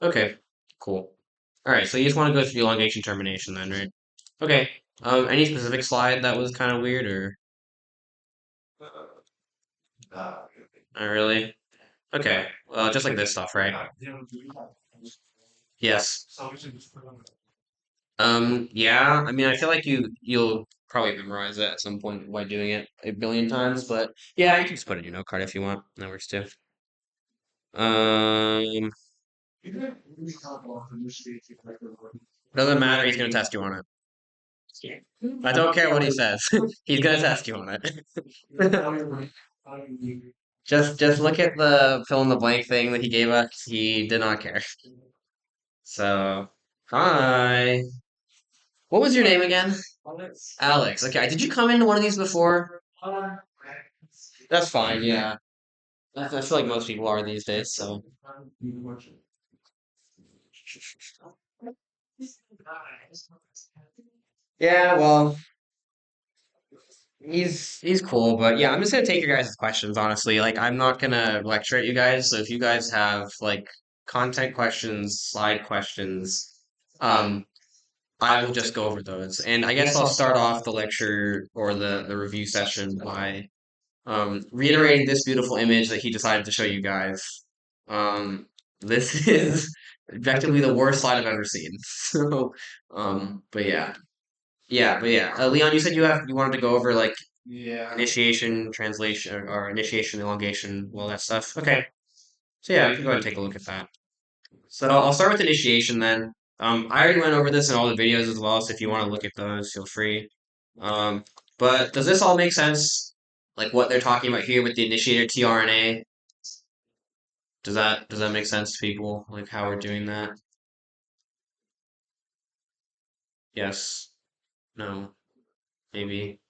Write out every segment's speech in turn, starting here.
Okay, cool. All right, so you just want to go through elongation termination then, right? Okay. Any specific slide that was kind of weird or not really? Okay. Just like this stuff, right? Yes. Yeah. I mean, I feel like you'll probably memorize it at some point by doing it a billion times, but yeah, you can just put it in your note card if you want. That works too. Um, doesn't matter. He's gonna test you on it. I don't care what he says. He's gonna test you on it. Just look at the fill in the blank thing that he gave us. He did not care. So, hi. What was your name again? Alex. Okay. Did you come into one of these before? That's fine. Yeah. I feel like most people are these days. So. Yeah. Well, he's cool, but yeah, I'm just gonna take your guys' questions, honestly. Like, I'm not gonna lecture at you guys, so if you guys have like content questions, slide questions, um, I will just go over those. And I guess I'll start off the lecture or the review session by reiterating this beautiful image that he decided to show you guys. Um, this is objectively the worst slide I've ever seen. So, but yeah. Yeah, but yeah, Leon, you said you wanted to go over like initiation, translation, or initiation, elongation, all that stuff. Okay, so yeah, we can go ahead and take a look at that. So I'll start with initiation then. I already went over this in all the videos as well, so if you want to look at those, feel free. Um, but does this all make sense? Like what they're talking about here with the initiator tRNA? Does that make sense to people? Like how we're doing that? Yes. No. Maybe.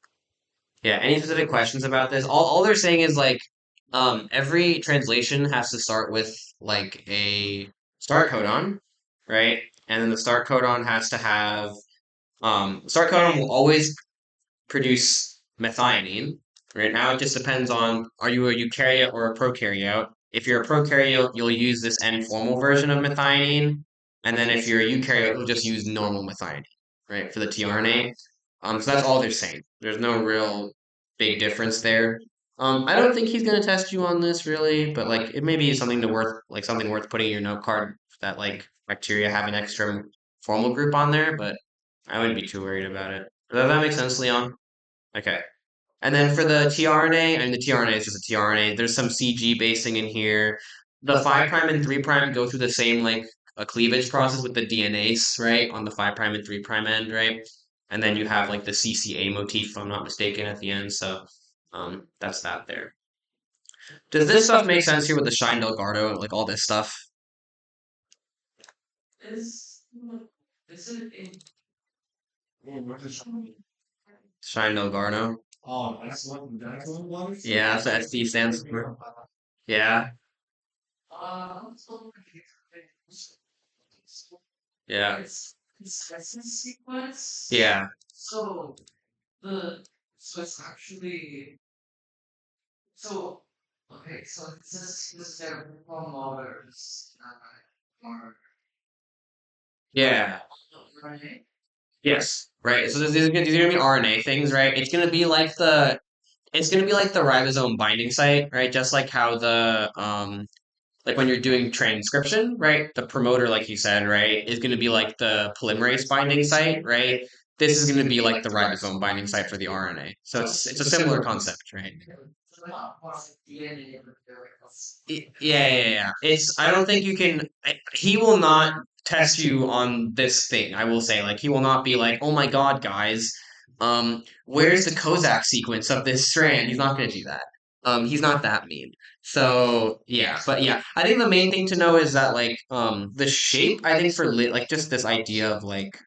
Yeah, any specific questions about this? All they're saying is like every translation has to start with like a start codon, right? And then the start codon has to have start codon will always produce methionine. Right now it just depends on are you a eukaryote or a prokaryote. If you're a prokaryote, you'll use this N-formal version of methionine, and then if you're a eukaryote, you'll just use normal methionine, right, for the tRNA. So that's all they're saying. There's no real big difference there. I don't think he's gonna test you on this really, but like it may be something to worth like something worth putting in your note card that like bacteria have an extra formal group on there, but I wouldn't be too worried about it. Does that make sense, Leon? Okay. And then for the tRNA, and the tRNA is just a tRNA. There's some CG basing in here. The 5' and 3' go through the same like a cleavage process with the DNase, right, on the 5' and 3' end, right? And then you have like the CCA motif, if I'm not mistaken, at the end. So that's that there. Does this stuff make sense here with the Shine Delgado, like all this stuff? Shine Delgado. Yeah, that's what SD stands for. Yeah, yeah, yeah. Yeah. Yes. Right. So these are gonna be RNA things, right? It's gonna be like the ribosome binding site, right? Just like how the like when you're doing transcription, right? The promoter, like you said, right, is gonna be like the polymerase binding site, right? This is gonna be like the ribosome binding site for the RNA. So it's a similar concept, right? Yeah. It's I don't think you can. He will not test you on this thing. I will say, like, he will not be like, "Oh my God, guys, where's the Kozak sequence of this strand?" He's not going to do that. He's not that mean. So yeah, but yeah, I think the main thing to know is that like the shape. I think for like just this idea of like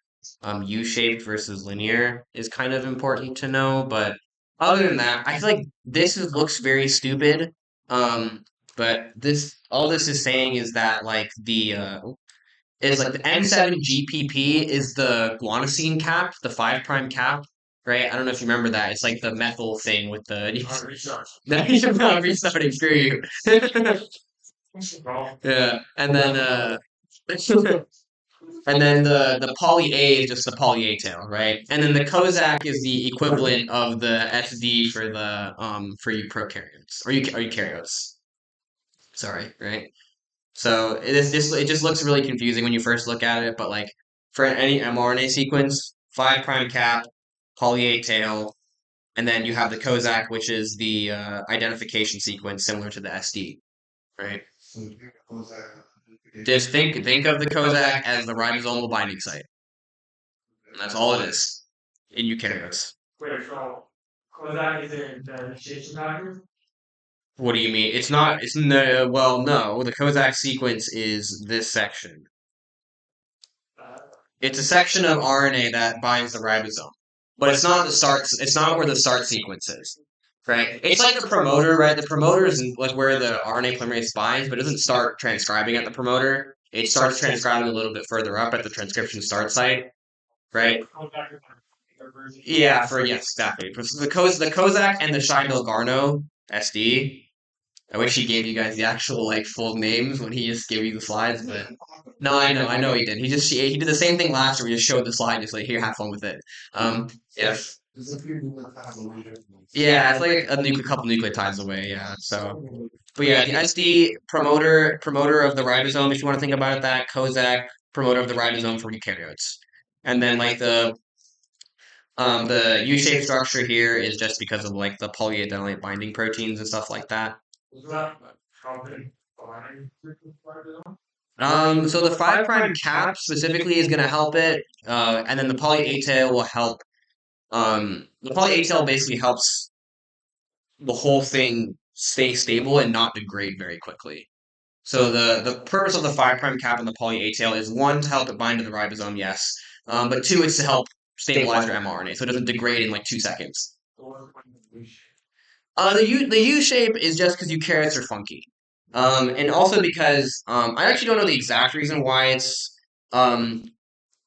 U-shaped versus linear is kind of important to know. But other than that, I feel like looks very stupid. Um, but this all this is saying is that like the is like the M7 GPP is the guanosine cap, the 5' cap, right? I don't know if you remember that. It's like the methyl thing with the no, you should not restarting. Screw you. Yeah, and then and then the poly A is just the poly A tail, right? And then the Kozak is the equivalent of the SD for you prokaryotes or eukaryotes. Sorry, right? So it just looks really confusing when you first look at it, but like for any mRNA sequence, 5' cap, poly A tail, and then you have the Kozak, which is the identification sequence similar to the SD, right? Just think of the Kozak as the ribosomal binding site. And that's all it is in eukaryotes. Wait, so Kozak is the initiation factor? What do you mean? It's not. It's no. Well, no. The Kozak sequence is this section. It's a section of RNA that binds the ribosome, but it's not the start. It's not where the start sequence is, right? It's like the promoter, right? The promoter is like where the RNA polymerase binds, but it doesn't start transcribing at the promoter. It starts transcribing a little bit further up at the transcription start site, right? Yeah, for yes, exactly. The Kozak and the Scheindel-Garno SD. I wish he gave you guys the actual like full names when he just gave you the slides, but no, I know he did. He did the same thing last year. We just showed the slide, just like here, have fun with it. Yes, yeah, it's like a couple nucleotides away. Yeah, so but yeah, the SD promoter of the ribosome, if you want to think about it, that Kozak promoter of the ribosome for eukaryotes, and then like the U-shaped structure here is just because of like the polyadenylate binding proteins and stuff like that. So the 5' cap specifically is going to help it, and then the poly A tail will help. The poly A tail basically helps the whole thing stay stable and not degrade very quickly. So the purpose of the 5' cap and the poly A tail is one to help it bind to the ribosome, yes, but two it's to help stabilize your mRNA so it doesn't degrade in like 2 seconds. The U shape is just because eukaryotes are funky, and also because I actually don't know the exact reason why it's um,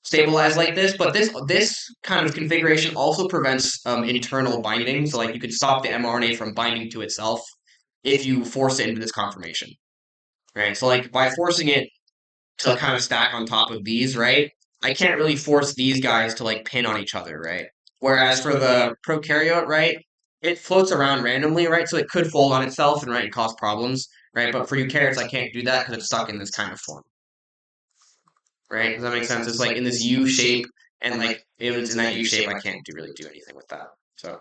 stabilized like this, but this kind of configuration also prevents internal binding. So like you can stop the mRNA from binding to itself if you force it into this conformation, right? So like by forcing it to kind of stack on top of these, right? I can't really force these guys to like pin on each other, right? Whereas for the prokaryote, right, it floats around randomly, right? So it could fold on itself and right and cause problems, right? But for eukaryotes, I can't do that because it's stuck in this kind of form, right? Does that make sense? It's like in this U shape, and like if it's in that U shape, I can't really do anything with that. So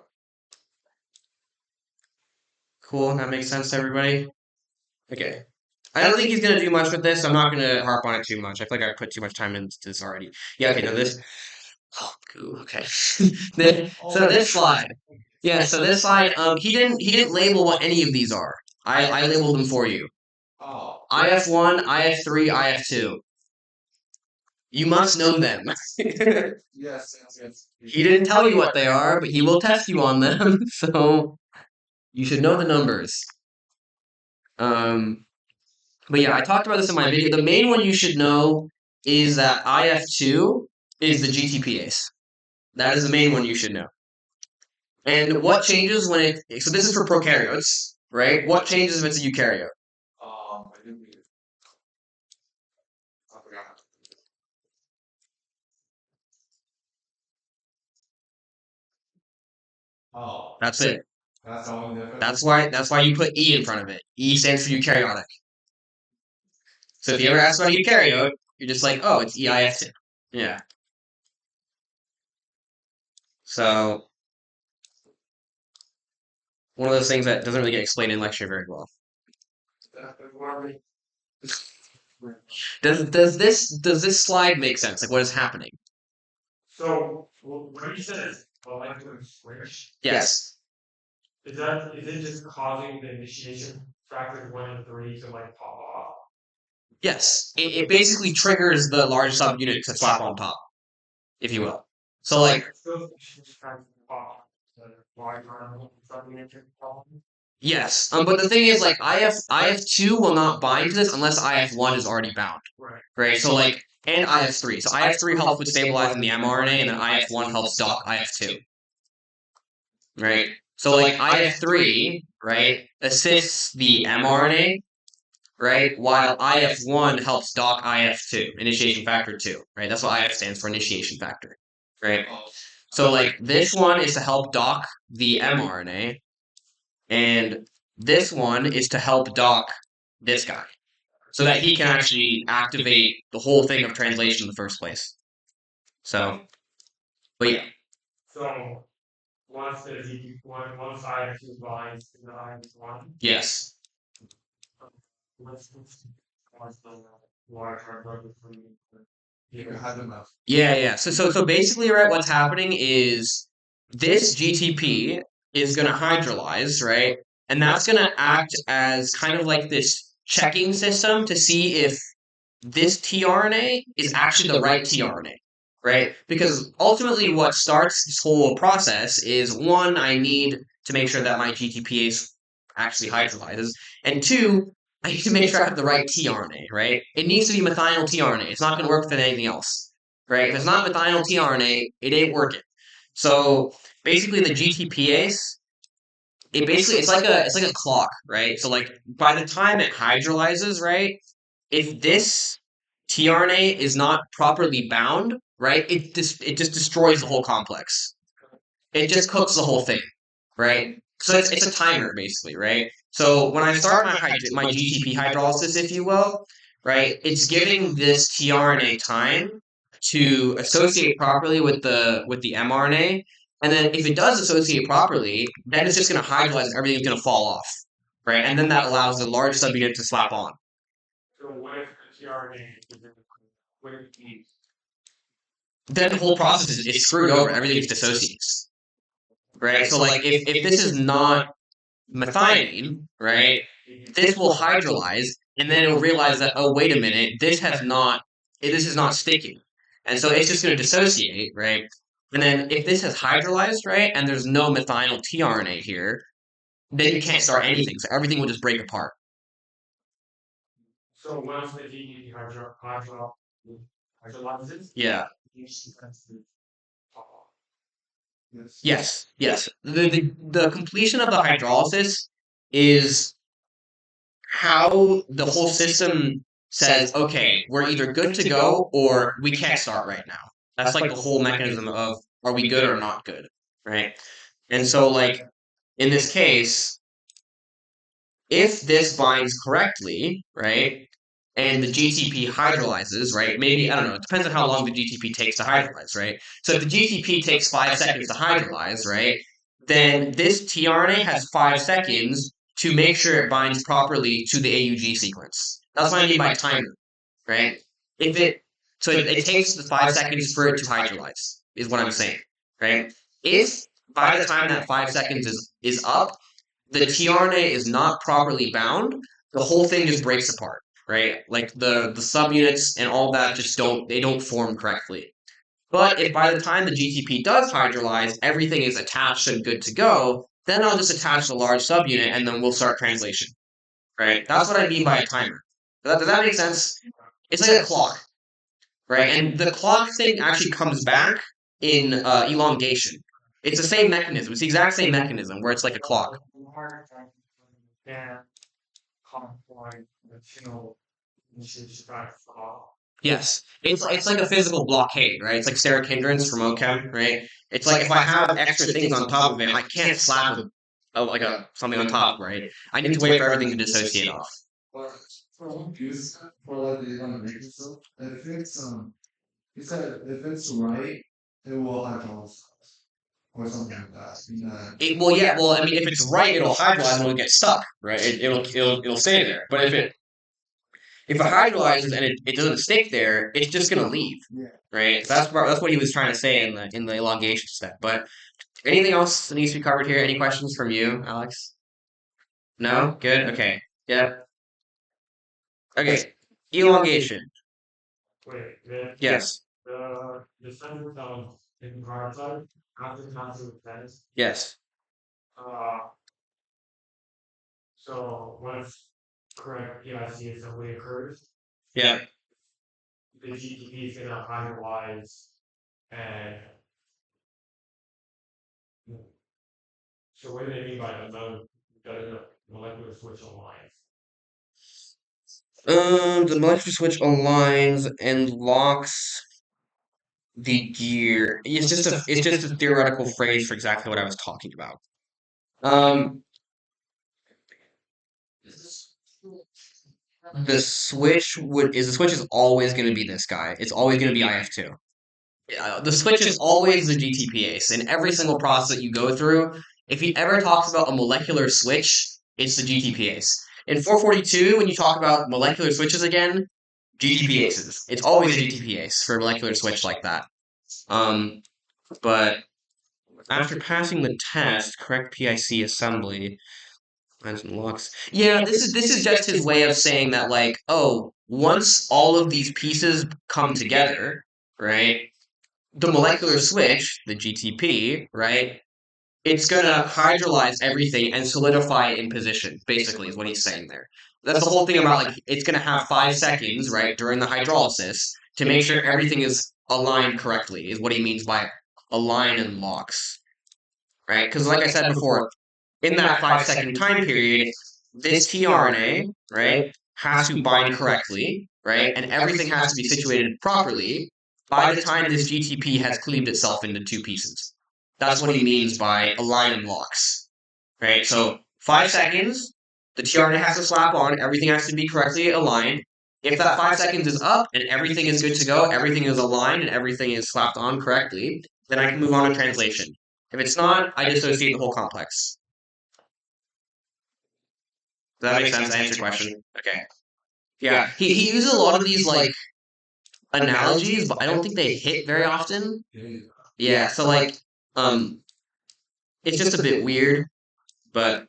cool. That makes sense to everybody. Okay. I don't think he's gonna do much with this. I'm not gonna harp on it too much. I feel like I put too much time into this already. Yeah. Okay. No. This. Oh, cool. Okay. So this slide. Yeah. So this slide. He didn't label what any of these are. I labeled them for you. IF1, IF3, IF2. You must know them. Yes. He didn't tell you what they are, but he will test you on them. So you should know the numbers. But yeah, I talked about this in my video. The main one you should know is that IF2 is the GTPase. That is the main one you should know. And what changes when it... So this is for prokaryotes, right? What changes if it's a eukaryote? I didn't read it. I forgot. Oh. That's it. That's the only difference. That's why you put E in front of it. E stands for eukaryotic. So if you ever ask about eukaryote, you're just like, oh, it's EIF2. Yeah. So one of those things that doesn't really get explained in lecture very well. Does this slide make sense? Like what is happening? So what you said is molecular switch. Yes. Is it just causing the initiation factors 1 and 3 to like pop off? Yes. It basically triggers the large subunit to slap on top, if you will. So like yes. But the thing is like IF2 will not bind to this unless IF1 is already bound. Right? So like and IF3. So IF3 helps with stabilizing the mRNA and then IF1 helps dock IF2. Right? So like IF3, right, assists the mRNA, right? While IF1 helps dock IF2, initiation factor 2, right? That's what IF stands for, initiation factor, right? So like this one is to help dock the mRNA, and this one is to help dock this guy so that he can actually activate the whole thing of translation in the first place. So, but yeah. So once the one side of two binds to the IF1, Yes. what's the large hard between Yeah. So basically, right, what's happening is this GTP is going to hydrolyze, right? And that's going to act as kind of like this checking system to see if this tRNA is actually the right tRNA, right? Because ultimately, what starts this whole process is one, I need to make sure that my GTPase actually hydrolyzes, and two, I need to make sure I have the right tRNA, right? It needs to be methynyl tRNA. It's not going to work with anything else, right? If it's not methynyl tRNA, it ain't working. So basically, the GTPase it's like a clock, right? So like by the time it hydrolyzes, right, if this tRNA is not properly bound, right, it just destroys the whole complex. It just cooks the whole thing, right? So it's a timer basically, right? So when I start my GTP hydrolysis, if you will, right, it's giving this tRNA time to associate properly with the mRNA, and then if it does associate properly, then it's just going to hydrolyze and everything's going to fall off, right? And then that allows the large subunit to slap on. So what if the tRNA what if Then the whole process is screwed over. Everything dissociates, right? So like if this is not methionine, right, this will hydrolyze, and then it will realize that, oh, wait a minute, this is not sticking. And so it's just going to dissociate, right? And then if this has hydrolyzed, right, and there's no methynyl tRNA here, then you can't start anything. So everything will just break apart. So once the GDP hydrolyzes, Yeah. you sequence the top off. Yes. The completion of the hydrolysis is how the whole system says, okay, we're either good to go or we can't start right now. That's like the whole mechanism of are we good or not good, right? And so, like, in this case, if this binds correctly, right, and the GTP hydrolyzes, right, maybe, I don't know, it depends on how long the GTP takes to hydrolyze, right? So if the GTP takes 5 seconds to hydrolyze, right, then this tRNA has 5 seconds to make sure it binds properly to the AUG sequence. That's what I mean by timer, right? If it so it takes the 5 seconds for it to hydrolyze, is what I'm saying, right? If by the time that 5 seconds is up, the tRNA is not properly bound, the whole thing just breaks apart, right? Like the subunits and all that just don't form correctly. But if by the time the GTP does hydrolyze, everything is attached and good to go, then I'll just attach the large subunit and then we'll start translation, right? That's what I mean by a timer. Does that make sense? It's like a clock, right? And the clock thing actually comes back in elongation. It's the same mechanism. It's the exact same mechanism where it's like a clock. And conform the two initiation factors off. Yes, it's like a physical blockade, right? It's like steric hindrance from OChem, right? It's like if I have extra things on top of it, I can't slap like a something on top, right? I need to wait for everything to dissociate off. But for one piece, for like the animation stuff, if it's right, it will hydraulic or something like that. Well, I mean, if it's right, it'll hydrolyze and it'll get stuck, right? It'll stay there. But if it hydrolyzes and it doesn't stick there, it's just gonna leave, right? So that's what he was trying to say in the elongation step. But anything else that needs to be covered here? Any questions from you, Alex? No? Good? Okay. Yep. Okay. Elongation. Wait, then Yes. the center of in carbide after the constant events. Yes. So once correct PIC assembly occurs, Yeah. the GTP is gonna hydrolyze and so what do they mean by another molecular switch alliance? The molecular switch aligns and locks the gear. It's just a theoretical phrase for exactly what I was talking about. Um, the switch is always going to be this guy. It's always going to be IF2. The switch is always the GTPase in every single process that you go through. If he ever talks about a molecular switch, it's the GTPase. In 442, when you talk about molecular switches again, GTPases. It's always a GTPase for a molecular switch like that. Um, but after passing the test, correct PIC assembly, lines and locks. Yeah, this is just his way of saying that like, oh, once all of these pieces come together, right? The molecular switch, the GTP, right? It's gonna hydrolyze everything and solidify it in position, basically, is what he's saying there. That's the whole thing about like it's gonna have 5 seconds, right, during the hydrolysis to make sure everything is aligned correctly, is what he means by align and locks. Right? Because like I said before, in that 5 second time period, this tRNA, right, has to bind correctly, right, and everything has to be situated properly by the time this GTP has cleaved itself into 2 pieces. That's what he means by align and locks, right? So 5 seconds, the tRNA has to slap on, everything has to be correctly aligned. If that 5 seconds is up and everything is good to go, everything is aligned and everything is slapped on correctly, then I can move on to translation. If it's not, I dissociate the whole complex. Does that make sense? I answer your question. Okay. Yeah. He uses a lot of these like analogies, but I don't think they hit very often. Yeah, so like it's just a bit weird, but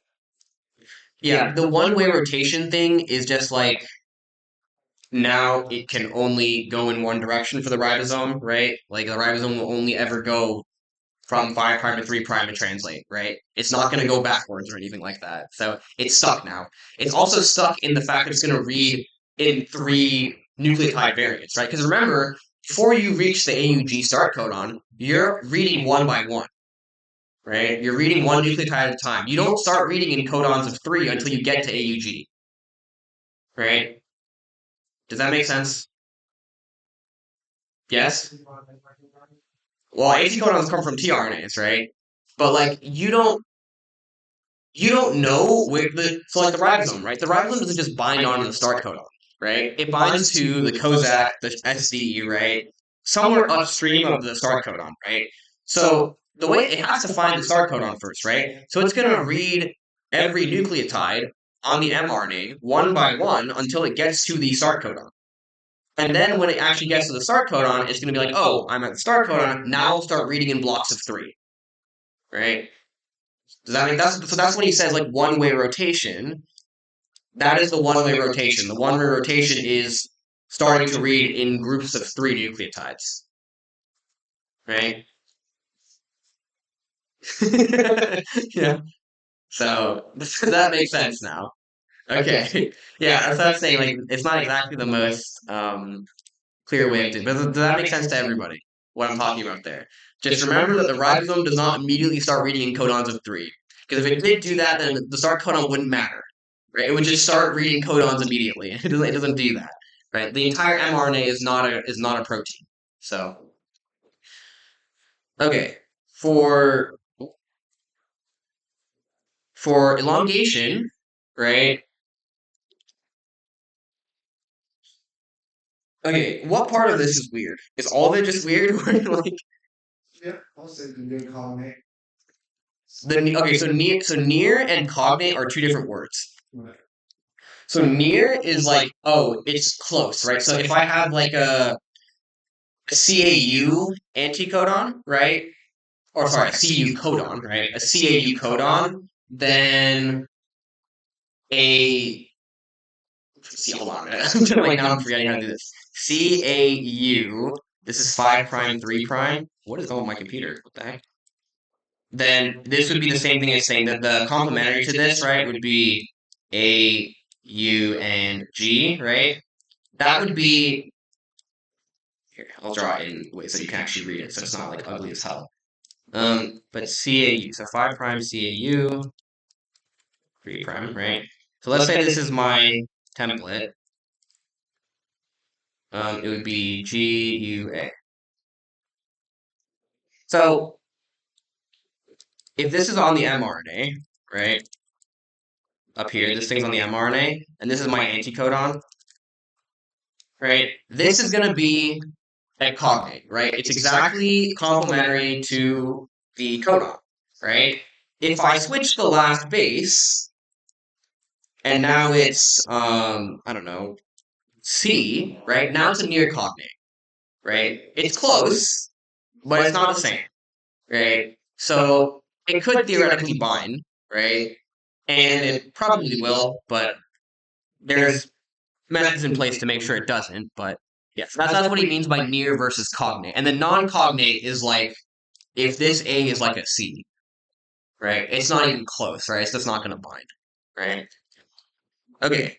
yeah, the one-way rotation thing is just like now it can only go in one direction for the ribosome, right? Like the ribosome will only ever go from 5' to 3' and translate, right? It's not going to go backwards or anything like that. So it's stuck now. It's also stuck in the fact that it's going to read in 3 nucleotide variants, right? Because remember, before you reach the AUG start codon, you're reading one by one, right? You're reading one nucleotide at a time. You don't start reading in codons of 3 until you get to AUG, right? Does that make sense? Yes? Well, anticodons come from tRNAs, right? But like you don't know where like the ribosome, right? The ribosome doesn't just bind onto the start codon, right? It binds to the Kozak, the SD, right? Somewhere upstream of the start codon, right? So the way it has to find the start codon first, right? So it's gonna read every nucleotide on the mRNA one by one until it gets to the start codon. And then when it actually gets to the start codon, it's gonna be like, oh, I'm at the start codon, now I'll start reading in blocks of 3, right? Does that make that's when he says like one-way rotation. That is the one-way rotation. The one-way rotation is starting to read in groups of 3 nucleotides. Right? Yeah. So that makes sense now. Okay. Yeah, that's what I'm saying. Like it's not exactly the most clear way of doing it, but does that make sense to everybody? What I'm talking about there. Just remember that the ribosome does not immediately start reading in codons of 3. Because if it did do that, then the start codon wouldn't matter. Right? It would just start reading codons immediately. It doesn't do that. Right? The entire mRNA is not a protein. So okay. For elongation, right? Okay, what part of this is weird? Is all of it just weird? Like Yeah, I'll say the new cognate. okay, so near and cognate are 2 different words. Right. So near is like, oh, it's close, right? So if I have like a CAU anticodon, right? Or sorry, a CU codon, right? A CAU codon, then a see, hold on a minute. Like now I'm forgetting how to do this. CAU, this is 5 prime, 3 prime. What is, oh, my computer? What the heck? Then this would be the same thing as saying that the complementary to this, right, would be A, U, and G, right? That would be, here, I'll draw it in ways so you can actually read it, so it's not like ugly as hell. But CAU, so 5 prime CAU, 3 prime, right? So let's say this is my template. it would be GUA. So if this is on the mRNA, right, up here, this thing's on the mRNA, and this is my anticodon, right, this is going to be a cognate, right? It's exactly complementary to the codon, right? If I switch the last base, and now it's, I don't know, C, right? Now it's a near cognate, right? It's close, but it's not the same, right? So it could theoretically bind, right? And it probably will, but there's methods in place to make sure it doesn't. But yeah, so that's what he means by near versus cognate. And the non-cognate is like if this A is like a C, right? It's not even close, right? It's just not going to bind, right? Okay.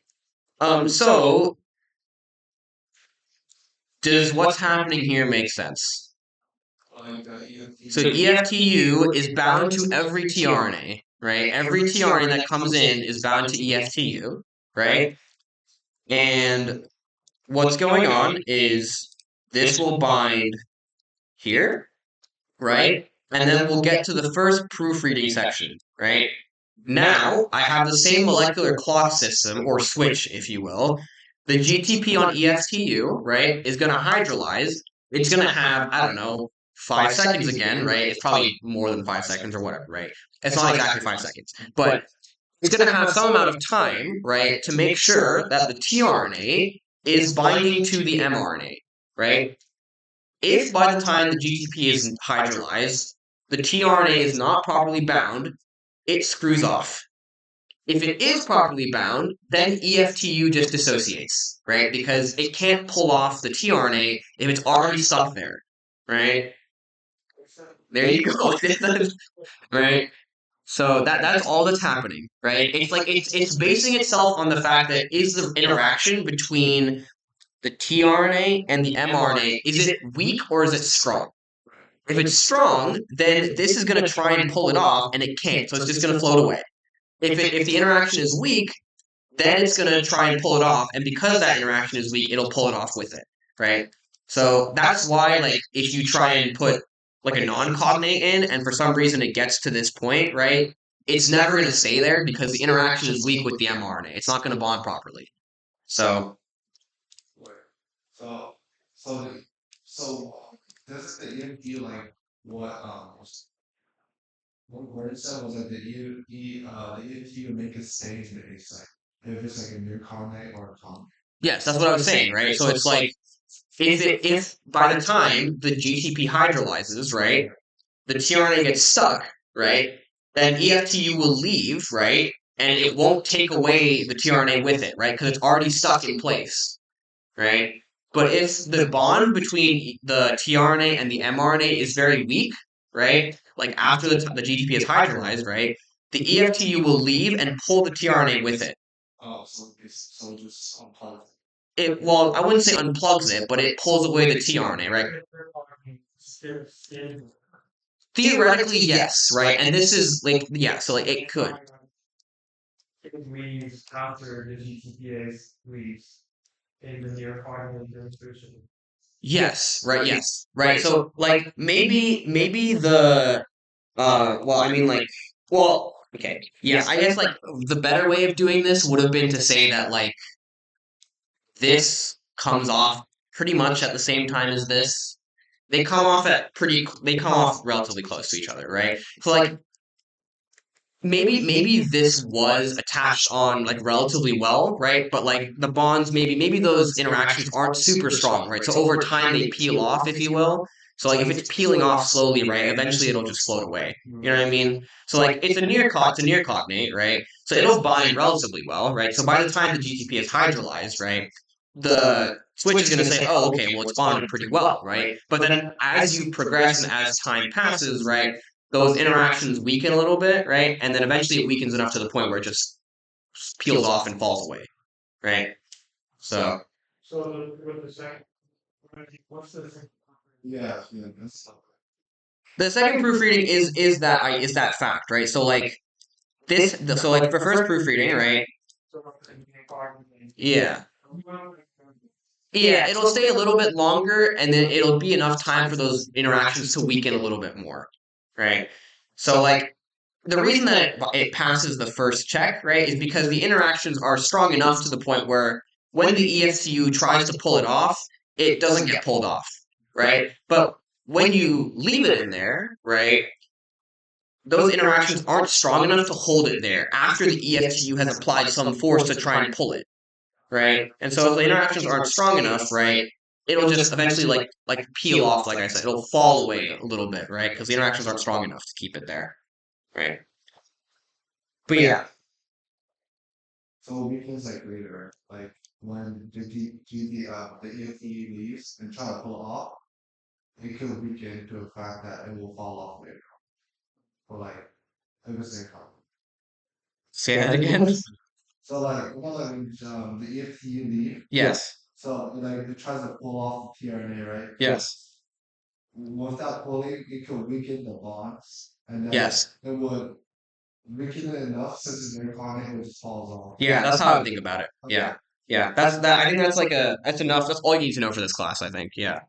So does what's happening here make sense? So EFTU is bound to every tRNA, right? Every tRNA that comes in is bound to EFTU, right? And what's going on is this will bind here, right? And then we'll get to the first proofreading section, right? Now I have the same molecular clock system, or switch, if you will. The GTP on EFTU, right, is going to hydrolyze. It's going to have, I don't know, 5 seconds again, right? It's probably more than 5 seconds or whatever, right? It's not exactly 5 seconds, but it's going to have some amount of time, right, to make sure that the tRNA is binding to the mRNA, right? If by the time the GTP is hydrolyzed, the tRNA is not properly bound, it screws off. If it is properly bound, then EFTU just dissociates, right? Because it can't pull off the tRNA if it's already stuck there, right? There you go. Right? So that's all that's happening, right? It's like it's basing itself on the fact that is the interaction between the tRNA and the mRNA, is it weak or is it strong? If it's strong, then this is going to try and pull it off, and it can't, so it's just going to float away. If the interaction is weak, then it's going to try and pull it off, and because that interaction is weak, it'll pull it off with it, right? So that's why, like, if you try and put like a non-cognate in, and for some reason it gets to this point, right, it's never going to stay there because the interaction is weak with the mRNA. It's not going to bond properly. So, So, so, so, does the EMP like what what it said was that the EMP make it stay in the A site if it's like a near cognate or a cognate. yes, that's what I was saying, right? So it's like if by the time the GTP hydrolyzes, right, the tRNA gets stuck, right, then EFTU will leave, right, and it won't take away the tRNA with it, right, because it's already stuck in place, right? But if the bond between the tRNA and the mRNA is very weak, right, like after the GTP is hydrolyzed, right, the EFTU will leave and pull the tRNA with it. Oh, so just unplug. Well, I wouldn't say unplugs it, but it pulls away the tRNA, right? Theoretically, yes, right? And this is like, yeah, so like it could. It leaves after the GTPase leaves in the near cognate demonstration. Yes, right, yes. Right. So like maybe the well, I mean like well, okay. Yeah, I guess like the better way of doing this would have been to say that like this comes off pretty much at the same time as this. They come off relatively close to each other, right? So like maybe this was attached on like relatively well, right? But like the bonds maybe those interactions aren't super strong, right? So over time they peel off, if you will. So like if it's peeling off slowly, right, eventually it'll just float away. You know what I mean? So like it's a near cognate, right? So it'll bind relatively well, right? So by the time the GTP is hydrolyzed, right, the switch is going to say, oh, okay, well, it's bonded pretty well, right? But then as you progress and as time passes, right, those interactions weaken a little bit, right? And then eventually it weakens enough to the point where it just peels off and falls away, right? So With the second, what's the second? Yeah, that's the second proofreading is that fact, right? So like so like for first proofreading, right? Yeah. Yeah, it'll stay a little bit longer, and then it'll be enough time for those interactions to weaken a little bit more, right? So like the reason that it passes the first check, right, is because the interactions are strong enough to the point where when the EFTU tries to pull it off, it doesn't get pulled off, right? But when you leave it in there, right, those interactions aren't strong enough to hold it there after the EFTU has applied some force to try and pull it, right? And so if the interactions aren't strong enough, right, it'll just eventually like peel off, like I said, it'll fall away a little bit, right? Because the interactions aren't strong enough to keep it there, right? But yeah, So weakness like later, like when the EFT leaves and try to pull off, it could weaken to the fact that it will fall off later. Or like it was in say that again. So like when the EFT leave, Yes. so like it tries to pull off the tRNA, right? Yes. Without pulling, it could weaken the bonds, and then Yes. it would weaken it enough since it's incarnate, it just falls off. Yeah, that's how I would think about it. Yeah. Yeah. That's that I think that's like a that's enough. That's all you need to know for this class, I think. Yeah.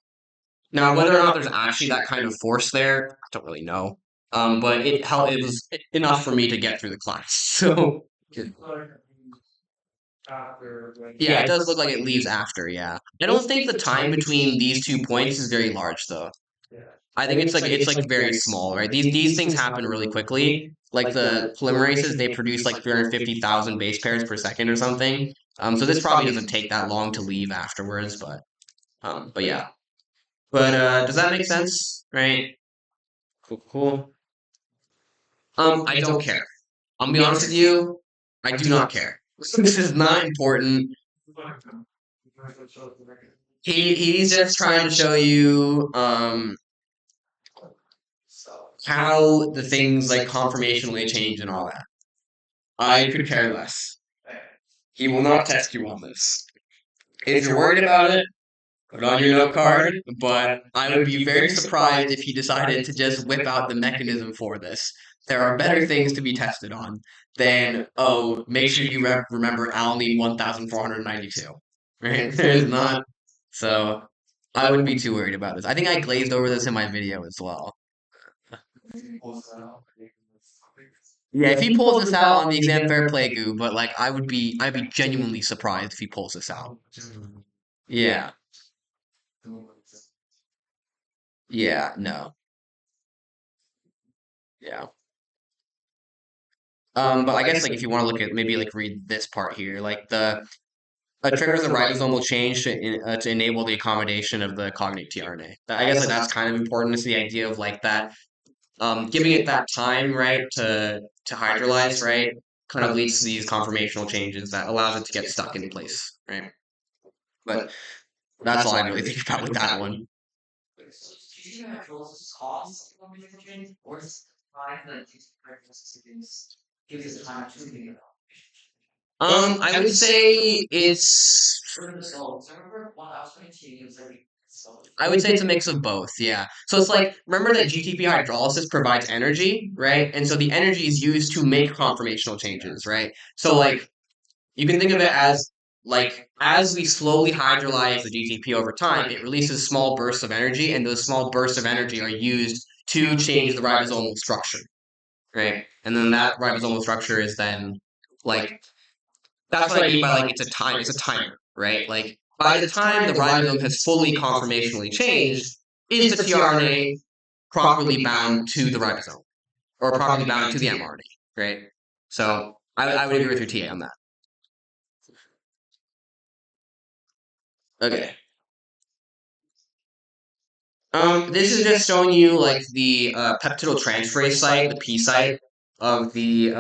Now, whether or not there's actually that kind of force there, I don't really know. But it was enough for me to get through the class. So After yeah, it does look like it leaves after, yeah. I don't think the time between these 2 points is very large though. yeah. I think it's like very small, right? These things happen really quickly. Like the polymerases, they produce like 350,000 base pairs per second or something. So this probably doesn't take that long to leave afterwards, but yeah. But does that make sense? Right? Cool, cool. I don't care. I'm gonna be honest with you. I do not care. This is not important. He's just trying to show you how the things like conformationally change and all that. I could care less. He will not test you on this. If you're worried about it, put it on your note card, but I would be very surprised if he decided to just whip out the mechanism for this. There are better things to be tested on than, oh, make sure you remember alanine 1492. Right? There's not. So I wouldn't be too worried about this. I think I glazed over this in my video as well. Yeah, if he pulls this out on the exam fair play goo, but like I'd be genuinely surprised if he pulls this out. Yeah. Yeah, no. Yeah. But I guess like if you want to look at maybe like read this part here, like the triggers the ribosomal change to enable the accommodation of the cognate tRNA. I guess like that's kind of important. It's the idea of like that giving it that time right to hydrolyze right kind of leads to these conformational changes that allows it to get stuck in place right. But that's all I really think about with that one. I would say I would say it's a mix of both, yeah. So it's like, remember that GTP hydrolysis provides energy, right? And so the energy is used to make conformational changes, right? So like, you can think of it as we slowly hydrolyze the GTP over time, it releases small bursts of energy, and those small bursts of energy are used to change the ribosomal structure, right? And then that ribosomal structure is then like that's what I mean by like it's a timer, right? Like by the time the ribosome has fully conformationally changed, is the tRNA properly bound to the ribosome or properly bound to the mRNA, right? So I would agree with your TA on that. Okay. This is just showing you like the peptidyltransferase site, the P site of the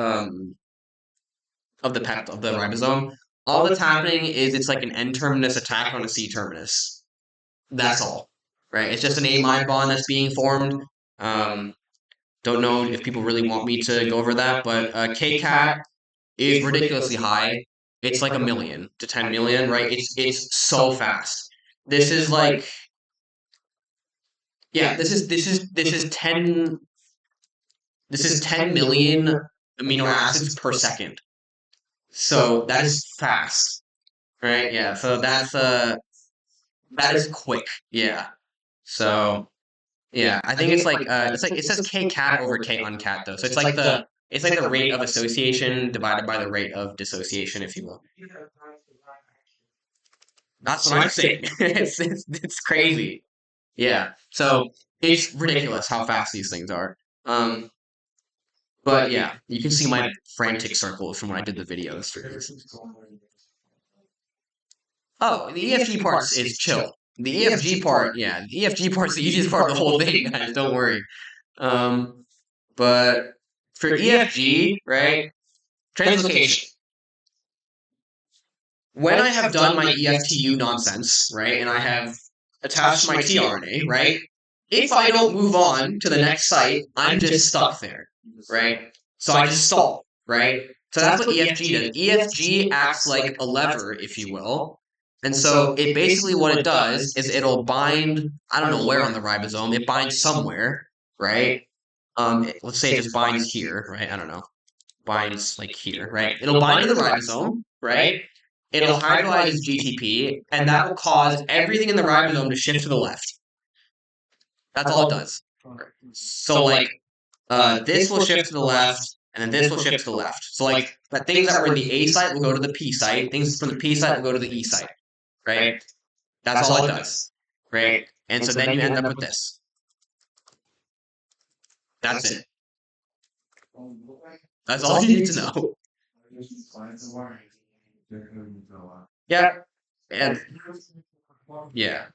ribosome. All that's happening is it's like an N-terminus attack on a C-terminus. That's all, right? It's just an amide bond that's being formed. Um, don't know if people really want me to go over that, but KCAT is ridiculously high. It's like 1,000,000 to 10,000,000, right? It's so fast. This is like yeah, this is 10,000,000 amino acids per second. So that is fast, right? Yeah. So that's That is quick. Yeah. So yeah, I think it's like it says K cat over K uncat though. So it's like the rate of association divided by the rate of dissociation, if you will. That's what I'm saying. It's crazy. Yeah. So it's ridiculous how fast these things are. Um, but yeah, you can see my frantic circles from when I did the videos for these. Oh, the EFG part is chill. The EFG part, yeah, the EFG part's the easiest part of the whole thing, guys. Don't worry. Um, but for EFG, right? Translocation. When I have done my EFTU nonsense, right, and I have attached my tRNA, right? If I don't move on to the next site, I'm just stuck there, right? So I just stall, right? So that's what EFG does. EFG acts like a lever, if you will. And so it basically what it does is it'll bind, I don't know where on the ribosome, it binds somewhere, right? Let's say it just binds here, right? I don't know. Binds like here, right? It'll bind to the ribosome, right? It'll hydrolyze its GTP, and that will cause everything in the ribosome to shift to the left. That's all it does. So like this will shift to the left, and then this will shift to the left. So like but things that were in the A site will go to the P site. Things from the P site will go to the E site, right? That's all it does, right? And so then you end up with this. That's it. That's all you need to know. Yeah, and yeah.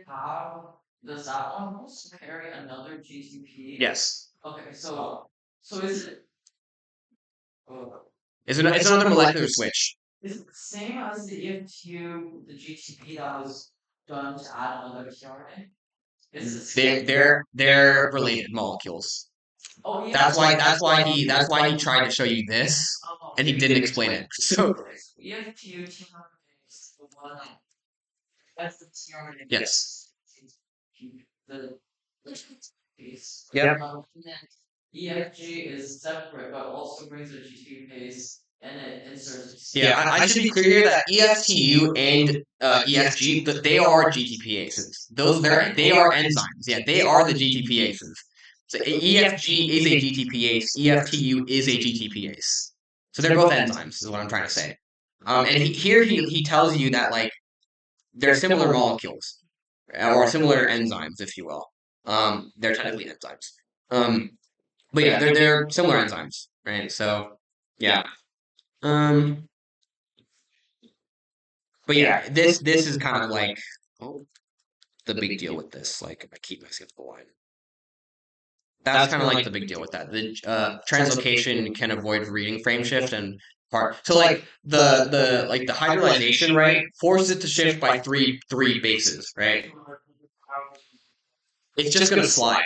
How does that one also carry another GTP? Yes. Okay, so is it It's another molecular switch. is it the same as the EFTU, the GTP that was done to add another tRNA? Is it the same? They're related molecules. Oh yeah. That's why he tried to show you this, and he didn't explain it. So EFTU tRNA is the one that's the tRNA. yes. The piece. Yep. And then EFG is separate, but also brings a GTP base, and it inserts. Yeah, I should be clear here that EFTU and EFG, they are GTPases. They are enzymes. Yeah, they are the GTPases. So EFG is a GTPase. EFTU is a GTPase. So they're both enzymes, is what I'm trying to say. And he tells you that like they're similar molecules or similar enzymes, if you will. They're technically enzymes. But yeah, they're similar enzymes, right? So yeah. But yeah, this is kind of like the big deal with this. Like I keep messing up the line. That's kind of like the big deal with that. The translocation can avoid reading frame shift and part. So like the hydrolyzation, right, forces it to shift by three bases, right? It's just gonna slide.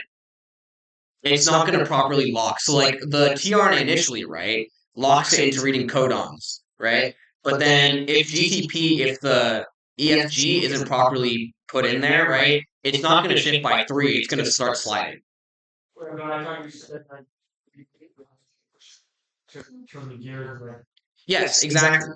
It's not gonna properly lock. So like the tRNA initially, right, locks it into reading codons, right? But then if the EFG isn't properly put in there, right, it's not gonna shift by three. It's gonna start sliding. Turn the gears like Yes, exactly.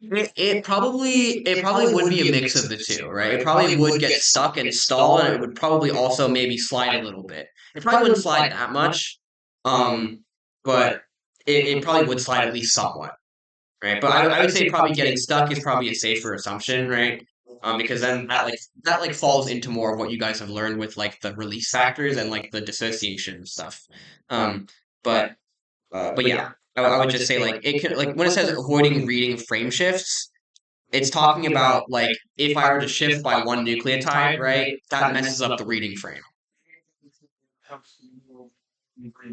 It probably would be a mix of the two, right? It probably would get stuck and stall, and it would probably also maybe slide a little bit. It probably wouldn't slide that much, but it probably would slide at least somewhat, right? But I would say probably getting stuck is probably a safer assumption, right? Because then that like falls into more of what you guys have learned with like the release factors and like the dissociation stuff. Um, but but yeah, I would just say like it can like when it says avoiding reading frame shifts, it's talking about like if I were to shift by one nucleotide, right, that messes up the reading frame.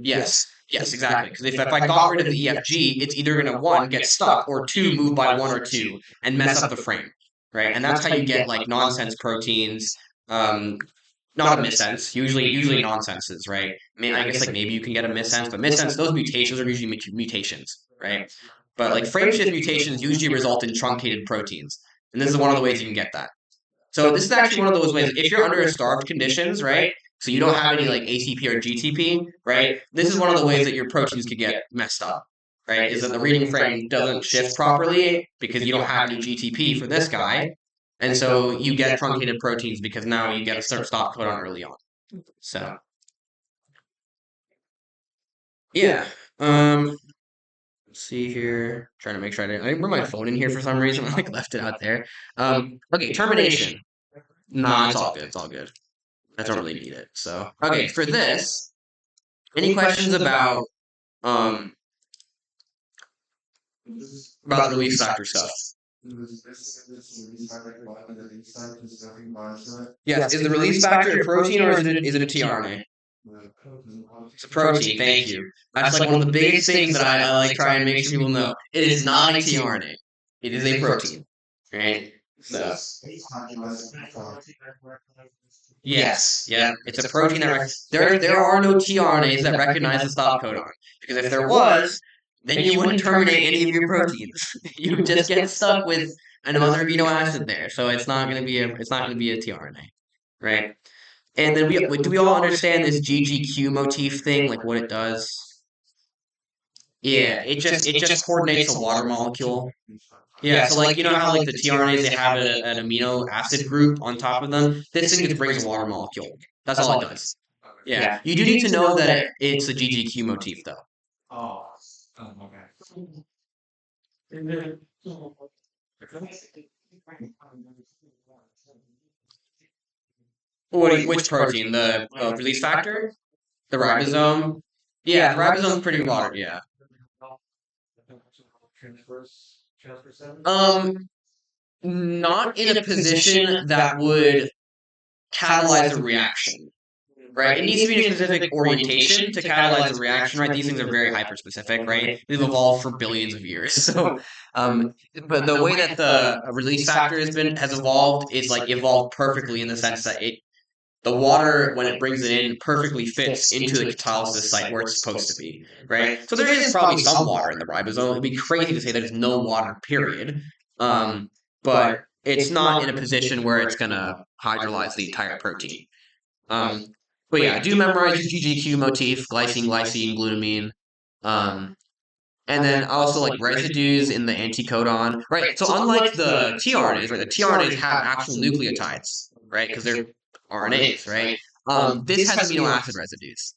Yes, exactly. Because if I got rid of the EFG, it's either gonna one get stuck or two move by one or two and mess up the frame, right? And that's how you get like nonsense proteins. Not a missense. Usually nonsenses, right? I mean, I guess like maybe you can get a missense, but missense those mutations are usually mutations, right? But like frame shift mutations usually result in truncated proteins, and this is one of the ways you can get that. So this is actually one of those ways. If you're under starved conditions, right? So you don't have any like ATP or GTP, right? This is one of the ways that your proteins could get messed up, right, is that the reading frame doesn't shift properly because you don't have any GTP for this guy, and so you get truncated proteins because now you get a certain stop codon early on. So yeah, let's see here. Trying to make sure I didn't bring my phone in here for some reason. I like left it out there. Okay, termination. Nah, it's all good. It's all good. I don't really need it. So okay, for this, any questions um about the release factor stuff? Yes, is the release factor a protein or is it a tRNA? It's a protein. Thank you. That's like one of the biggest things that I like try and make sure people know. It is not a tRNA. It is a protein, right? So yes, yeah, it's a protein that there are no tRNAs that recognize the stop codon because if there was, then you wouldn't terminate any of your proteins. You would just get stuck with another amino acid there. So it's not going to be a tRNA, right? And then do we all understand this GGQ motif thing, like what it does? Yeah, it just coordinates the water molecule. Yeah, so like you know how like the tRNAs they have an amino acid group on top of them. This thing just brings a water molecule. That's all it does. Yeah, you do need to know that it's a GGQ motif though. Oh, okay. Which protein? The release factor? The ribosome? Yeah, the ribosome's pretty water. Yeah. Transfer seven? Not in a position that would catalyze a reaction. Right? It needs to be in a specific orientation to catalyze a reaction, right? These things are very hyperspecific, right? They've evolved for billions of years. So, but the way that the release factor has evolved is like evolved perfectly in the sense that the water when it brings it in perfectly fits into the catalysis site where it's supposed to be, right? So there is probably some water in the ribosome. It'd be crazy to say there's no water, period. But it's not in a position where it's gonna hydrolyze the entire protein. Um, but yeah, I do memorize the GGQ motif, glycine, glycine, glutamine. And then also like residues in the anticodon, right? So unlike the tRNAs, right? The tRNAs have actual nucleotides, right? Because they're RNAs, right? This has amino acid residues,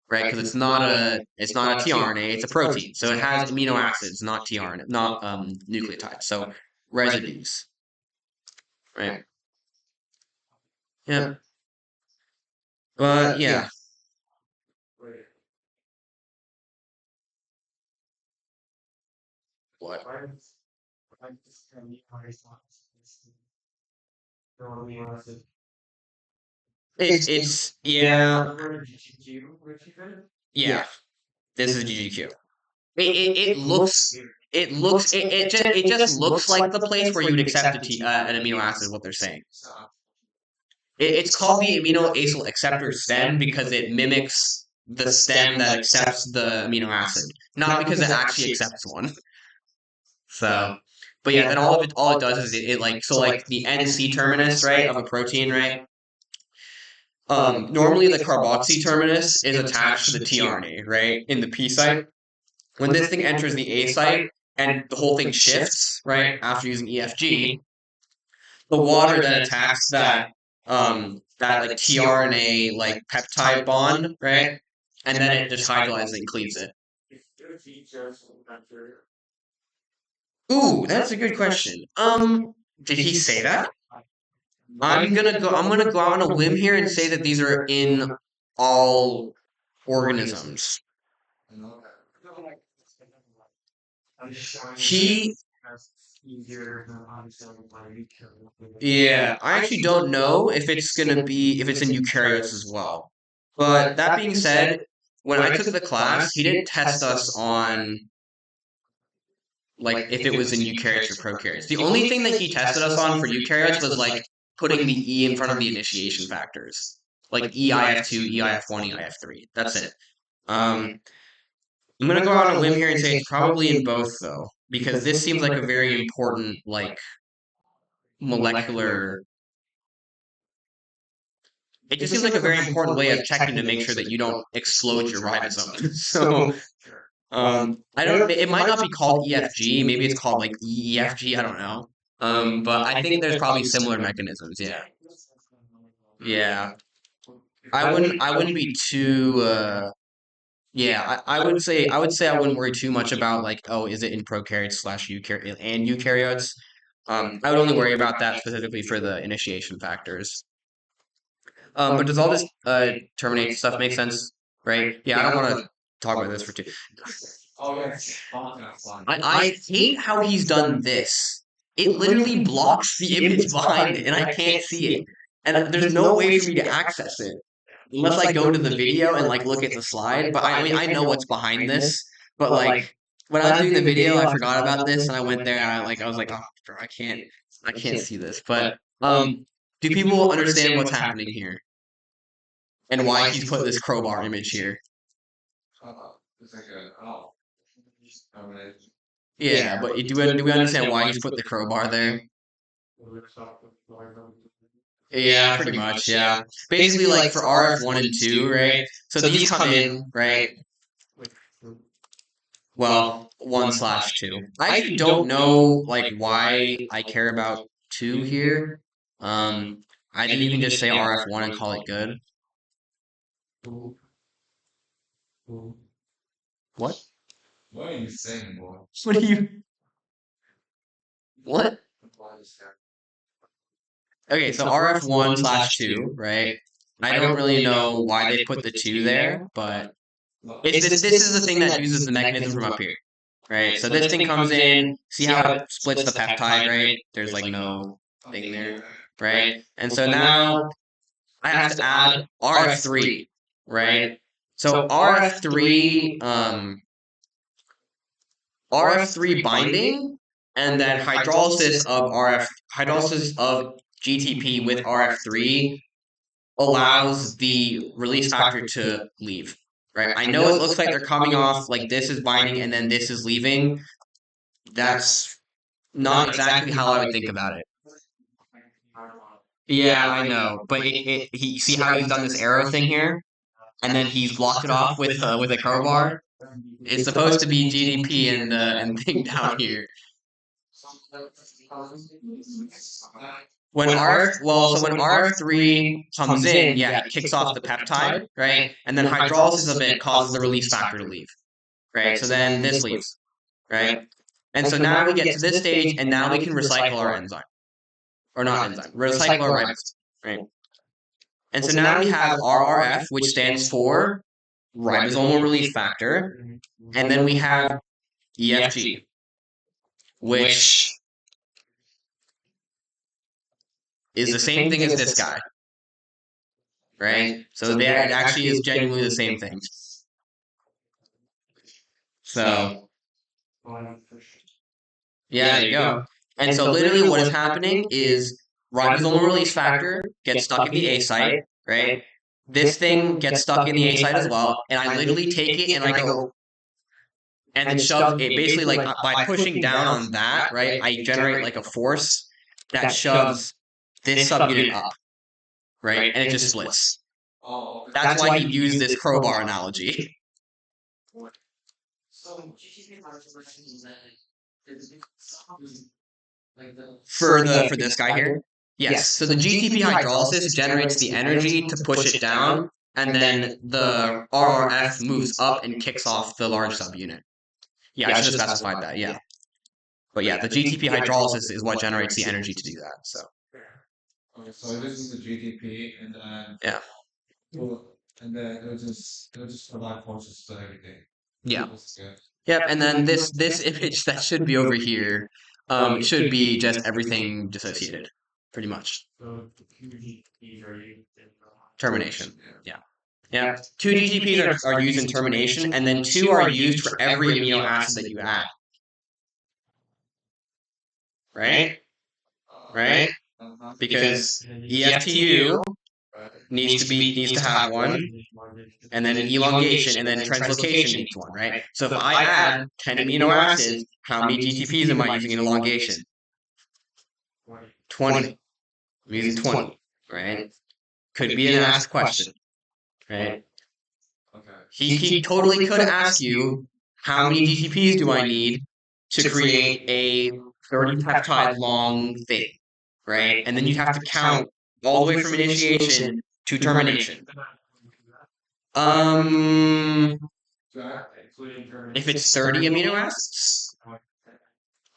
right? Because it's not a tRNA, it's a protein, so it has amino acids, not tRNA, not nucleotides. So residues, right? Yeah, but yeah. Wait, What? why does amino acids no amino acid? It's yeah, Where did GQ, where'd you fit it? yeah. This is GGQ. It just looks like the place where you would accept an amino acid. What they're saying. It's called the amino acyl acceptor stem because it mimics the stem that accepts the amino acid, not because it actually accepts one. So, but yeah, then all it does is it like so like the NC terminus, right, of a protein, right? Normally the carboxy terminus is attached to the tRNA, right, in the P site. When this thing enters the A site and the whole thing shifts, right, after using EFG, the water then attacks that like tRNA like peptide bond, right? And then it just hydrolyzes it and cleaves it. Ooh, that's a good question. Did he say that? I'm gonna go out on a limb here and say that these are in all organisms. He Yeah, I actually don't know if it's in eukaryotes as well. But that being said, when I took the class, he didn't test us on like if it was in eukaryotes or prokaryotes. The only thing that he tested us on for eukaryotes was like putting the E in front of the initiation factors. Like EIF2, EIF1, EIF3. That's it. I'm gonna go out on a limb here and say it's probably in both though, because this seems like a very important like molecular. It just seems like a very important way of checking to make sure that you don't explode your ribosome. So I don't. It might not be called EFG. Maybe it's called like EEFG. I don't know. But I think there's probably similar mechanisms. Yeah. Yeah. I wouldn't be too. Yeah. I would say I wouldn't worry too much about like, oh, is it in prokaryotes slash eukaryotes? I would only worry about that specifically for the initiation factors. But does all this terminate stuff make sense? Right? Yeah, I don't want to talk about this for too. I hate how he's done this. It literally blocks the image behind it, and I can't see it. And there's no way for me to access it unless I go to the video and like look at the slide. But I mean, I know what's behind this. But like when I was doing the video, I forgot about this, and I went there and I was like, oh, bro, I can't see this. But do people understand what's happening here and why he's put this crowbar image here? It's like a oh. Yeah, but do we understand why he's put the crowbar there? Yeah, pretty much. Yeah, basically like for RF1 and 2, right? So these come in, right? Well, 1/2. I actually don't know like why I care about 2 here. I think you can just say RF1 and call it good. What? What are you saying, boy? What are you? What? Okay, so RF1/2, right? I don't really know why they put the 2 there, but it's this is the thing that uses the mechanism from up here, right? So this thing comes in, see how it splits the peptide, right? There's like no thing there, right? And so now I have to add RF3, right? So RF3 binding and then hydrolysis of GTP with RF3 allows the release factor to leave. Right? I know it looks like they're coming off like this is binding and then this is leaving. That's not exactly how I would think about it. Yeah, I know, but he see how he's done this arrow thing here, and then he's blocked it off with a crowbar. It's supposed to be GDP and thing down here. When RF3 comes in, yeah, it kicks off the peptide, right? And then hydrolysis of it causes the release factor to leave, right? So then this leaves, right? And so now we get to this stage, and now we can recycle our enzyme. Or not enzyme, recycle our ribosome, right? And so now we have RRF, which stands for ribosomal release factor, and then we have EFG, which is the same thing as this guy, right? So it actually is genuinely the same thing. So, yeah, there you go. And so literally what is happening is ribosomal release factor gets stuck in the A site, right? This thing gets stuck in the A site as well, and I literally take it and I go and it shoves it basically like by pushing down on that, right? I generate like a force that shoves this subunit up, right? And it just splits. That's why he used this crowbar analogy. For this guy here? Yes. So the GTP hydrolysis generates the energy to push it down, and then the RRF moves up and kicks off the large subunit. Yeah, I should have specified that, yeah. But yeah, the GTP hydrolysis is what generates the energy to do that. So Okay, so this is the GDP, and then yeah, and then it'll just provide forces to everything. yeah, yep. And then this image that should be over here, should be just everything dissociated, pretty much. Termination. Yeah. Yeah. 2 GTPs are used in termination, and then 2 are used for every amino acid that you add. Right? Right? Because EFTU needs to have one, and then elongation, and then translocation needs one, right? So if I add 10 amino acids, how many GTPs am I using in elongation? 20. I'm using 20, right? Could be an asked question, right? Okay. He totally could ask you how many GTPs do I need to create a 30 peptide long thing, right? And then you have to count all the way from initiation to termination. Um, if it's 30 amino acids,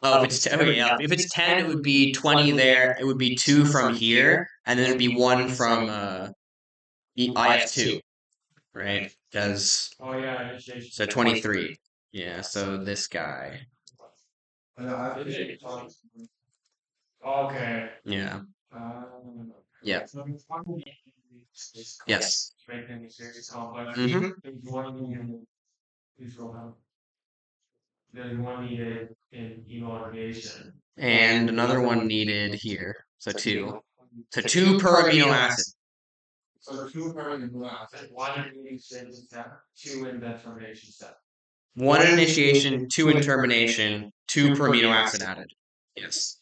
oh, if it's okay, yeah. If it's 10, it would be 20 there. It would be 2 from here, and then it'd be 1 from IF2, right? Because so 23. Yeah, so this guy. Okay. Yeah. Yeah. Yes. Mm-hmm. There's one needed in elongation. And another one needed here. So 2. So 2 per amino acid. So 2 per amino acid. One initiation step, 2 in the termination step. 1 in initiation, 2 in termination, 2 per amino acid added. Yes.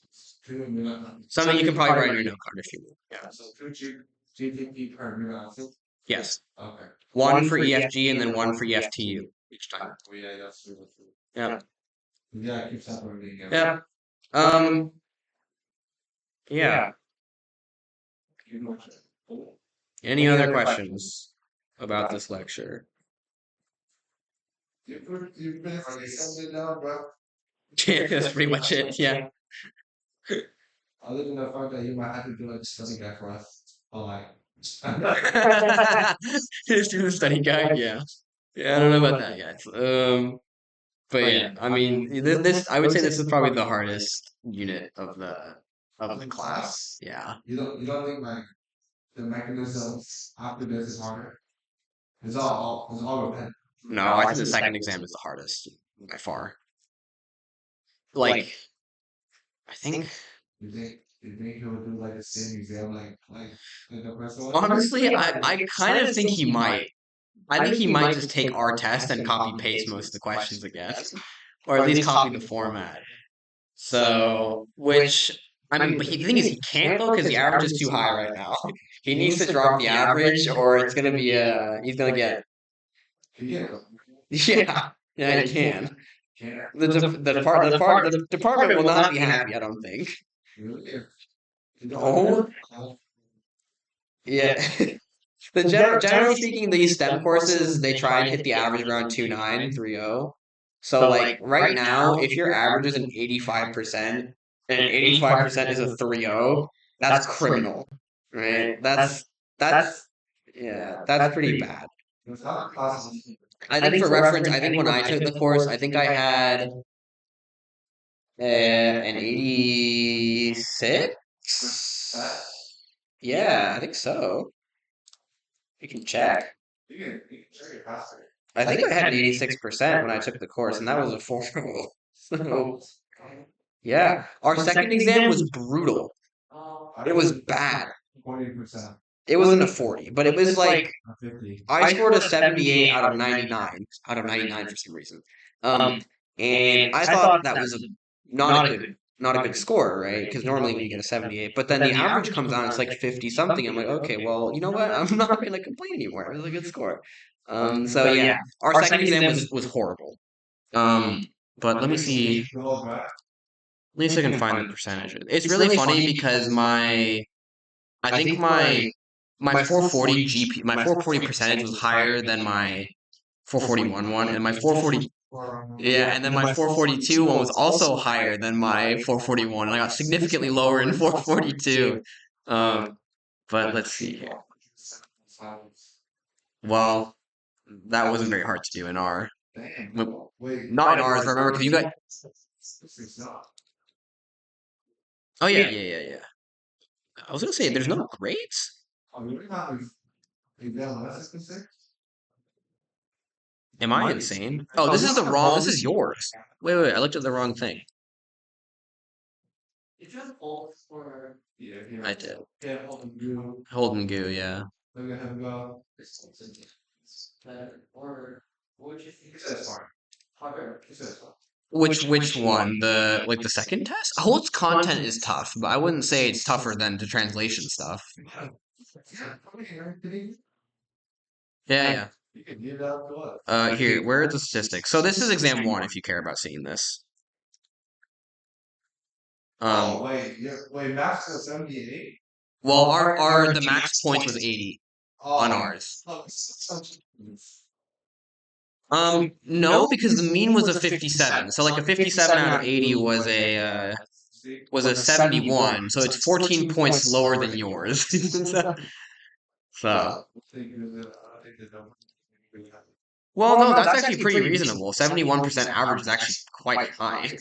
2 amino acids. Something you can probably write in your note card if you want. Yeah. So 2 GTP per amino acid. Yes. Okay. 1 for EFG and then 1 for EFTU each time. Oh, yeah, that's true. Yeah. Yeah, it keeps separating. Yeah. Yeah. Any other questions about this lecture? You pretty much summed it down, bro. Yeah, that's pretty much it. Yeah. Other than the fact that you might have to do like a study guide for us, or like. Just do the study guide. Yeah. Yeah, I don't know about that yet. But yeah, I mean, this I would say this is probably the hardest unit of the class. Yeah. You don't think like the mechanisms after this is harder? It's all repetitive. No, I think the second exam is the hardest by far. Like, I think. You think he would do like the same exam like the first one? Honestly, I kind of think he might. I think he might just take our test and copy paste most of the questions again, or at least copy the format. So, which I mean, but the thing is, he can't though because the average is too high right now. He needs to drop the average, or it's gonna be he's gonna get. Yeah, yeah, he can. The department will not be happy. I don't think. No. Yeah. Generally speaking, these STEM courses they try and hit the average around 2.9, 3.0. So like right now, if your average is an 85% and 85% is a 3.0, that's criminal, right? That's yeah, that's pretty bad. I think for reference, I think when I took the course, I think I had an 86. Yeah, I think so. You can check. I think I had an 86% when I took the course, and that was a 4.0. So, yeah, our second exam was brutal. It was bad. 40%. It wasn't a 40, but it was like I scored a 78 out of 99 for some reason. And I thought that was not a good score, right? Because normally you get a 78, but then the average comes out, it's like 50 something. I'm like, okay, well, you know what? I'm not gonna complain anymore. It was a good score. So yeah, our second exam was horrible. But let me see. At least I can find the percentages. It's really funny because I think my 440 GP, my 440 percentage was higher than my 441 one, and my 440, yeah, and then my 442 one was also higher than my 441, and I got significantly lower in 442. But let's see here. Well, that wasn't very hard to do in R. Not in ours, remember, because you got. Oh yeah. I was gonna say there's no grades. Am I insane? Oh, this is the wrong. This is yours. Wait. I looked at the wrong thing. Did you hold for I did. Yeah, Holden Goo, yeah. Look at him go. or what would you think? He says fine. Harder? He says fine. Which one? The second test? Holt's content is tough, but I wouldn't say it's tougher than the translation stuff. Yeah. You can give that to us. Here, where are the statistics? So this is exam 1 if you care about seeing this. Oh, wait, max is 78? Well, our the max points was 80 on ours. No, because the mean was a 57. So like a 57 out of 80 was a 71. So it's 14 points lower than yours. So, well, no, that's actually pretty reasonable. 71% average is actually quite high,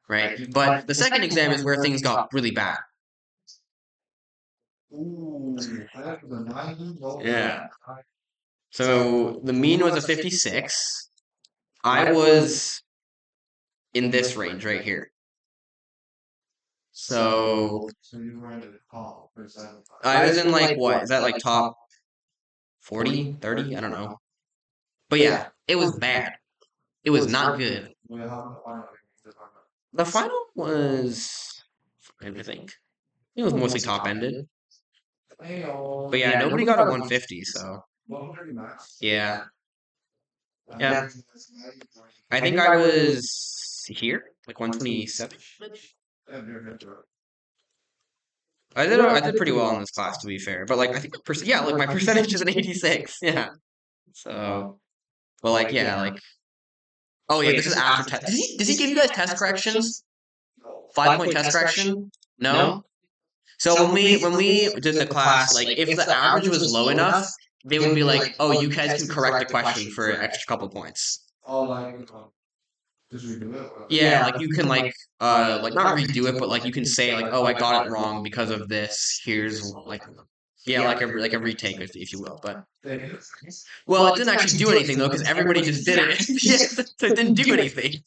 right? But the second exam is where things got really bad. Ooh, that's the 90? Yeah. So the mean was a 56. I was in this range right here. So you were in the top percent. I was in like what? Is that like top 40, 30? I don't know. But yeah, it was bad. It was not good. We have the final. The final was fine, I think. It was mostly top ended. But yeah, nobody got a 150, so 130 max. yeah. Yeah. I think I was here, like 127. I did pretty well in this class to be fair. But like I think yeah, like my percentage is an 86. Yeah. So but like yeah, like oh yeah, this is after test. Does he give you guys test corrections? 5-point test correction? No? So when we did the class, like if the average was low enough, they would be like, "Oh, you guys can correct the question for an extra couple points." Oh, like, just redo it? Yeah, like you can like not redo it, but like you can say like, "Oh, I got it wrong because of this. Here's like yeah, like a retake if you will." But well, it didn't actually do anything though because everybody just did it. Yeah, so it didn't do anything.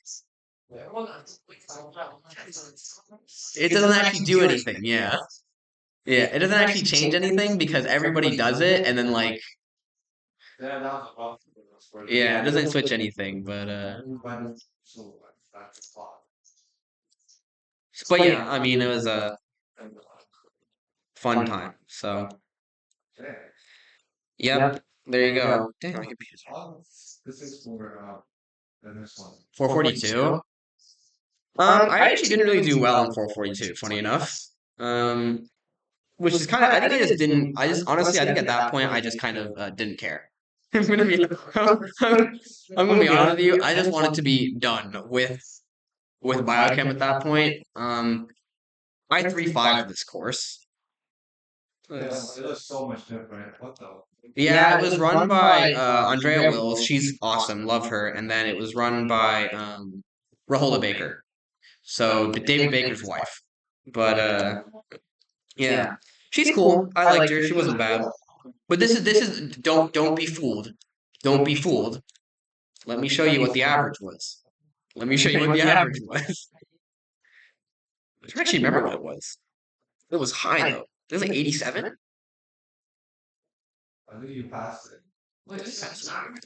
It doesn't actually do anything. Yeah. Yeah, it doesn't actually change anything because everybody does it, and then like, yeah, it doesn't switch anything. But yeah, I mean, it was a fun time. So, yep, there you go. Dang, my computer's This is for the next one. 442. I actually didn't really do well in 442. Funny enough. Which is kind of, I think I just didn't. I just honestly, I think at that point, I just kind of didn't care. I'm gonna be, I'm gonna be honest with you. I just wanted to be done with biochem at that point. I 3.5 for this course. Yeah, it looks so much different. What the? Yeah, it was run by Andrea Wills. She's awesome, love her. And then it was run by Rahola Baker, so David Baker's wife. But yeah, she's cool. I liked her. She wasn't bad. But this is don't be fooled. Don't be fooled. Let me show you what the average was. Let me show you what the average was. I don't actually remember what it was. It was high though. It was like 87. I think you passed it. Wait, this is so hard.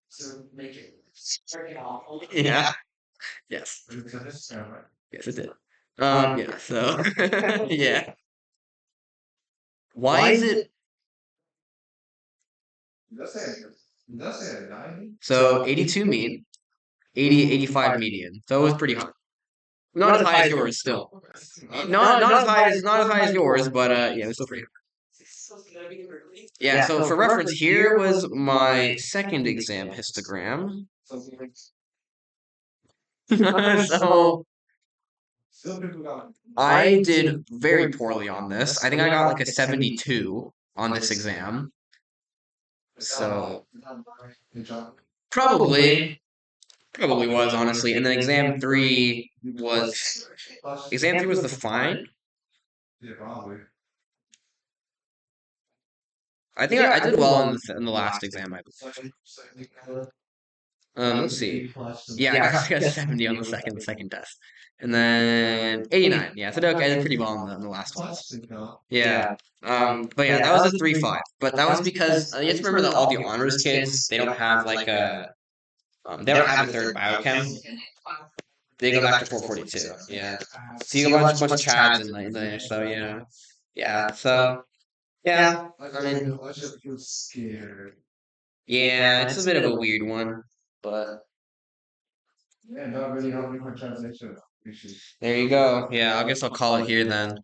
So make it awful. Yeah. Yes. But it's in this camera. Yes, it did. Yeah. So yeah. Why is it? It does say a 90? So 82 mean, 85 median. So it was pretty high. Not as high as yours still. Not as high as yours, but yeah, it was still pretty high. Yeah, so for reference, here was my second exam histogram. So I did very poorly on this. I think I got like a 72 on this exam. So probably was honestly. And then exam 3 was the fine. Yeah, probably. I think I did well in the last exam. Let's see. Yeah, I got 70 on the second test, and then 89. Yeah, so okay, I did pretty well in the last one. Yeah. But yeah, that was a 3.5. But that was because you have to remember that all the honors kids they don't have like they don't have a third biochem. They go back to 442. Yeah. So you got a bunch of Chads in there. So yeah. Yeah. So Yeah, I I mean, just feel scared. yeah, it's a bit of a weird one, but Yeah, not really helping my translation issues. there you go. Yeah, I guess I'll call it here then.